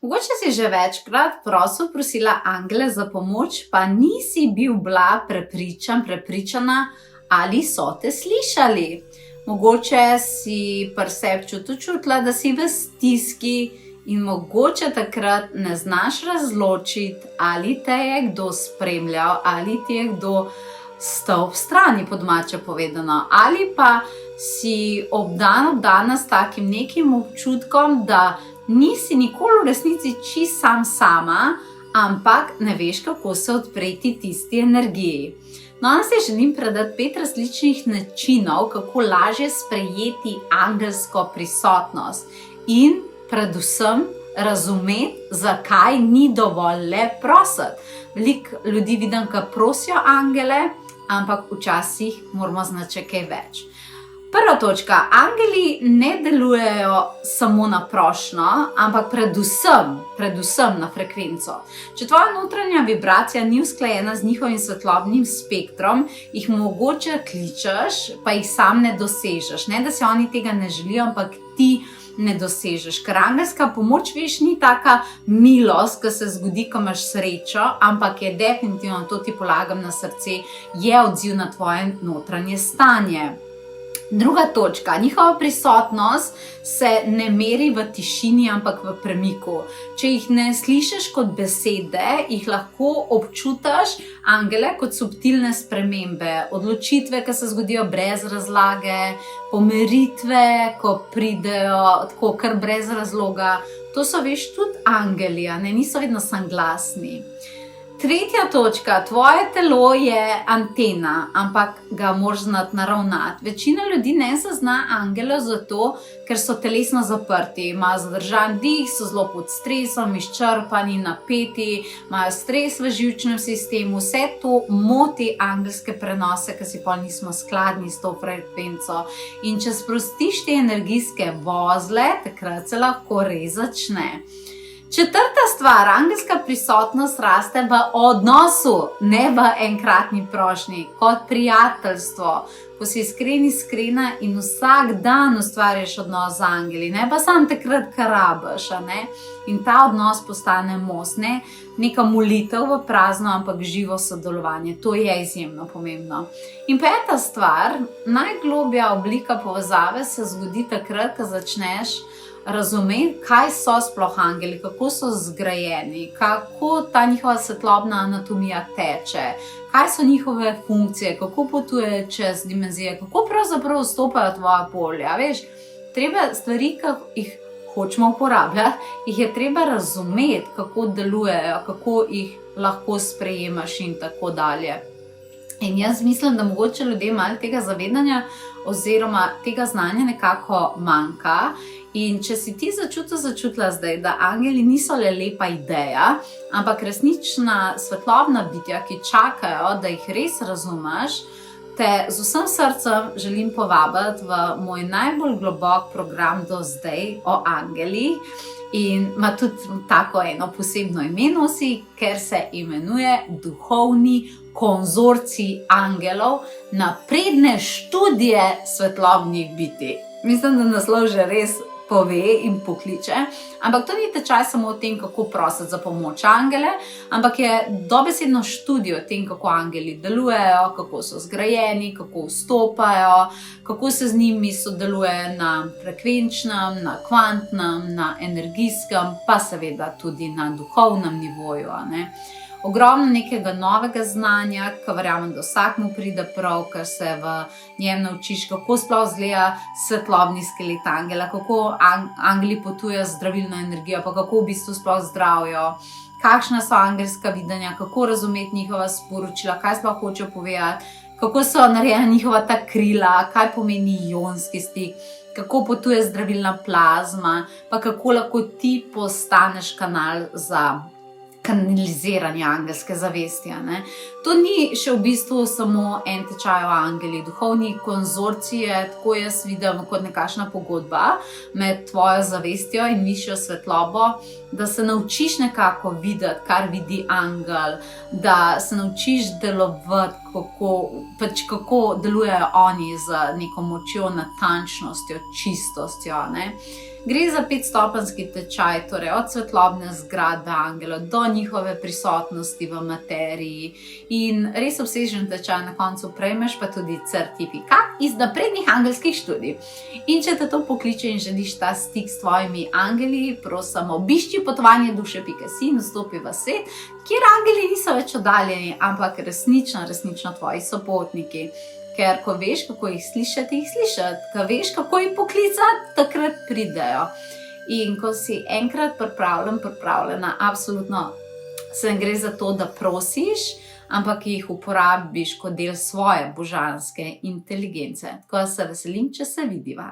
Mogoče si že večkrat prosila angele za pomoč, pa nisi bila prepričana, ali so te slišali. Mogoče si pri sebi čutila, da si v stiski in mogoče takrat ne znaš razločiti, ali te je kdo spremljal, ali ti je kdo stal v strani, po domače povedano, ali pa si obdana s takim nekim občutkom, da nisi nikoli v resnici čisto sama, ampak ne veš, kako se odpreti tisti energiji. No, danes ti želim predati 5 različnih načinov, kako lažje sprejeti angelsko prisotnost in predvsem razumeti, zakaj ni dovolj le prositi. Veliko ljudi vidim, ki prosijo angele, ampak včasih moramo znati kaj več. Prva točka, angeli ne delujejo samo na prošnjo, ampak predvsem na frekvenco. Če tvoja notranja vibracija ni usklajena z njihovim svetlobnim spektrom, jih mogoče kličeš, pa jih sam ne dosežeš. Ne, da si oni tega ne želijo, ampak ti ne dosežeš. Ker angelska pomoč, veš, ni taka milost, ki se zgodi, ko imaš srečo, ampak je definitivno, to ti polagam na srce, je odziv na tvoje notranje stanje. Druga točka, njihova prisotnost se ne meri v tišini, ampak v premiku. Če jih ne slišiš kot besede, jih lahko občutiš angele kot subtilne spremembe, odločitve, ki se zgodijo brez razlage, pomiritve, ko pridejo tako kar brez razloga. To so, veš, tudi angeli, ne? Niso vedno samo glasni. Tretja točka, tvoje telo je antena, ampak ga moraš znati naravnati. Večina ljudi ne zazna angelov zato, ker so telesno zaprti, imajo zadržan dih, so zelo pod stresom, izčrpani, napeti, imajo stres v živčnem sistemu, vse to moti angelske prenose, ker si pa nismo skladni s to frekvenco. In če sprostiš te energijske vozle, takrat se lahko res začne. Četrta stvar, angelska prisotnost raste v odnosu, ne v enkratni prošnji, kot prijateljstvo, ko si iskrena in vsak dan ustvarjaš odnos z angeli, ne pa samo takrat, ko rabiš, ne? In ta odnos postane most, ne neka molitev v prazno, ampak živo sodelovanje. To je izjemno pomembno. In peta stvar, najglobja oblika povezave se zgodi takrat, ko začneš razumeti, kaj so sploh angeli, kako so zgrajeni, kako ta njihova svetlobna anatomija teče, kaj so njihove funkcije, kako potujejo čez dimenzije, kako pravzaprav vstopajo v tvoja polja. Veš, treba stvari, ki jih hočemo uporabljati, jih je treba razumeti, kako delujejo, kako jih lahko sprejemaš in tako dalje. In jaz mislim, da mogoče ljudem malo tega zavedanja oziroma tega znanja nekako manjka. In če si ti začutila zdaj, da angeli niso le lepa ideja, ampak resnična svetlobna bitja, ki čakajo, da jih res razumeš, te z vsem srcem želim povabiti v moj najbolj globok program do zdaj o angelih. In ima tudi tako eno posebno ime nosi, ker se imenuje Duhovni konzorcij angelov, napredne študije svetlobnih bitij. Mislim, da naslov že res pove in pokliče, ampak to ni tečaj samo o tem, kako prositi za pomoč angele, ampak je dobesedno študij o tem, kako angeli delujejo, kako so zgrajeni, kako vstopajo, kako se z njimi sodeluje na frekvenčnem, na kvantnem, na energijskem, pa seveda tudi na duhovnem nivoju, ne. Ogromno nekega novega znanja, ki verjamem, da vsakmu pride prav, ker se v njem naučiš, kako sploh izgleda svetlobni skelet angela, kako angeli potujejo z zdravilno energijo, pa kako v bistvu sploh zdravijo, kakšna so angelska videnja, kako razumeti njihova sporočila, kaj sploh hočejo povedati, kako so narejena njihova ta krila, kaj pomeni ionski stik, kako potuje zdravilna plazma, pa kako lahko ti postaneš kanal za kanaliziranje angelske zavesti. Ne? To ni še v bistvu samo en tečaj o angeli. Duhovni konzorcij je, tako jaz vidim, kot nekakšna pogodba med tvojo zavestjo in višjo svetlobo, da se naučiš nekako videti, kar vidi angel, da se naučiš delovati, kako delujejo oni z neko močjo, natančnostjo, čistostjo. Ne? Gre za 5-stopenjski tečaj, torej od svetlobne zgradbe angelov do njihove prisotnosti v materiji. In res obsežen tečaj, na koncu prejmeš pa tudi certifikat iz naprednih angelskih študij. In če te to pokliče in želiš ta stik s tvojimi angeli, prosim, obišči potovanje-duše.si in vstopi v svet, kjer angeli niso več oddaljeni, ampak resnično tvoji sopotniki. Ker ko veš, kako jih slišati, ko veš, kako jih poklicati, takrat pridejo. In ko si enkrat pripravljena, absolutno se ne gre za to, da prosiš, ampak jih uporabiš kot del svoje božanske inteligence. Tako da se veselim, če se vidiva.